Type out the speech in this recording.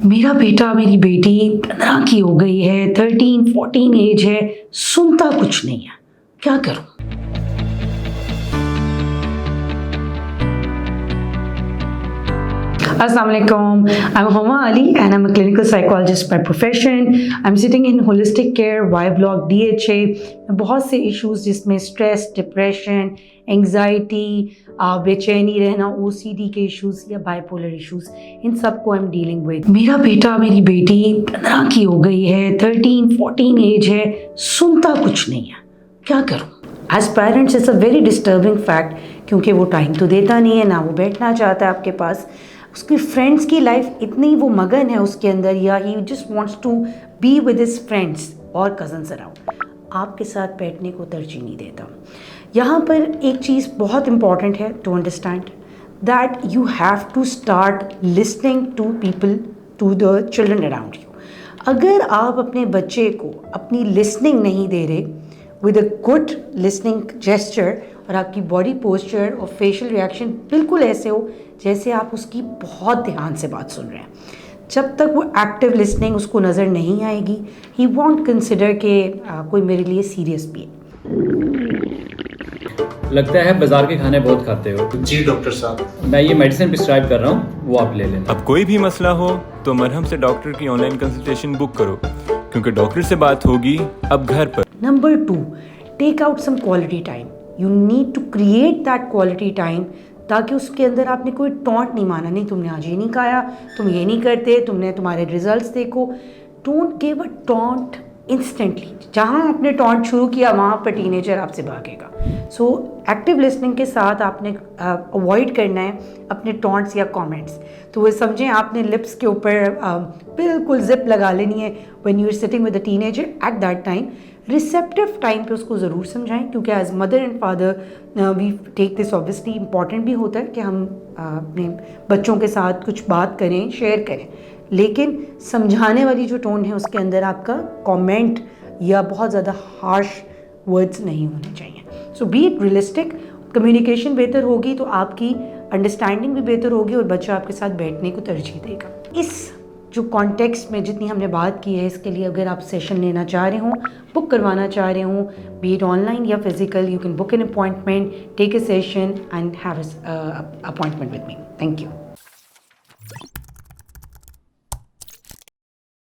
मेरा बेटा मेरी बेटी 15 की हो गई है, 13-14 एज है, सुनता कुछ नहीं है, क्या करूं? Assalamualaikum. I'm Homa Ali and I'm a clinical psychologist by profession. I'm sitting in holistic care, Y Block, DHA. बहुत से इश्यूज जिसमें स्ट्रेस, डिप्रेशन, एंजाइटी, बेचैनी रहना, OCD के इश्यूज या बाइपोलर इश्यूज, इन सब को I'm dealing with. मेरा बेटा मेरी बेटी 15 की हो गई है, 13-14 एज है, सुनता कुछ नहीं है, क्या करूं? As parents it's a very disturbing fact क्योंकि वो टाइम तो देता नहीं है, ना वो बैठना चाहता है आपके पास। उसकी फ्रेंड्स की लाइफ इतनी वो मगन है उसके अंदर, या he just wants to be with his friends और कजन्स अराउंड, आपके साथ बैठने को तरजीह नहीं देता। यहाँ पर एक चीज़ बहुत इंपॉर्टेंट है to understand that you have to start listening to people, to the children around you. अगर आप अपने बच्चे को अपनी लिसनिंग नहीं दे रहे with a good listening gesture, और आपकी बॉडी पोस्चर और फेशियल रिएक्शन बिल्कुल ऐसे हो जैसे आप उसकी बहुत ध्यान से बात सुन रहे हैं, जब तक वो एक्टिव लिसनिंग उसको नज़र नहीं आएगी, ही वॉन्ट कंसिडर के कोई मेरे लिए सीरियस भी है। लगता है बाजार के खाने बहुत खाते हो। जी डॉक्टर साहब, मैं ये मेडिसिन प्रिस्क्राइब कर रहा हूँ, वो आप ले लेना। अब कोई भी मसला हो तो मरहम से डॉक्टर की ऑनलाइन कंसल्टेशन बुक करो, क्योंकि डॉक्टर से बात होगी अब घर पर। Number 2, take out some quality time. You need to create that quality time, ताकि उसके अंदर आपने कोई टॉन्ट नहीं माना, नहीं तुमने आज ये नहीं खाया, तुम ये नहीं करते, तुमने तुम्हारे रिजल्ट्स देखो। Don't give a taunt instantly. जहाँ आपने टॉन्ट शुरू किया वहाँ पर टीनेजर आपसे भागेगा। सो एक्टिव लिसनिंग के साथ आपने अवॉइड करना है अपने टॉन्ट्स या कमेंट्स। तो वो समझें आपने लिप्स के ऊपर बिल्कुल जिप लगा लेनी है when you are sitting with the teenager at that time. Receptive time पे उसको ज़रूर समझाएं, क्योंकि as mother and father we take this obviously important भी होता है कि हम अपने बच्चों के साथ कुछ बात करें, शेयर करें, लेकिन समझाने वाली जो टोन है उसके अंदर आपका कमेंट या बहुत ज़्यादा हार्श वर्ड्स नहीं होने चाहिए। सो बी इट रियलिस्टिक। कम्युनिकेशन बेहतर होगी तो आपकी अंडरस्टैंडिंग भी बेहतर होगी और बच्चा आपके साथ बैठने को तरजीह देगा। इस जो कॉन्टेक्स्ट में जितनी हमने बात की है, इसके लिए अगर आप सेशन लेना चाह रहे हों, बुक करवाना चाह रहे हों, बी इट ऑनलाइन या physical, you can book an appointment, take a session and have a appointment with me. Thank you.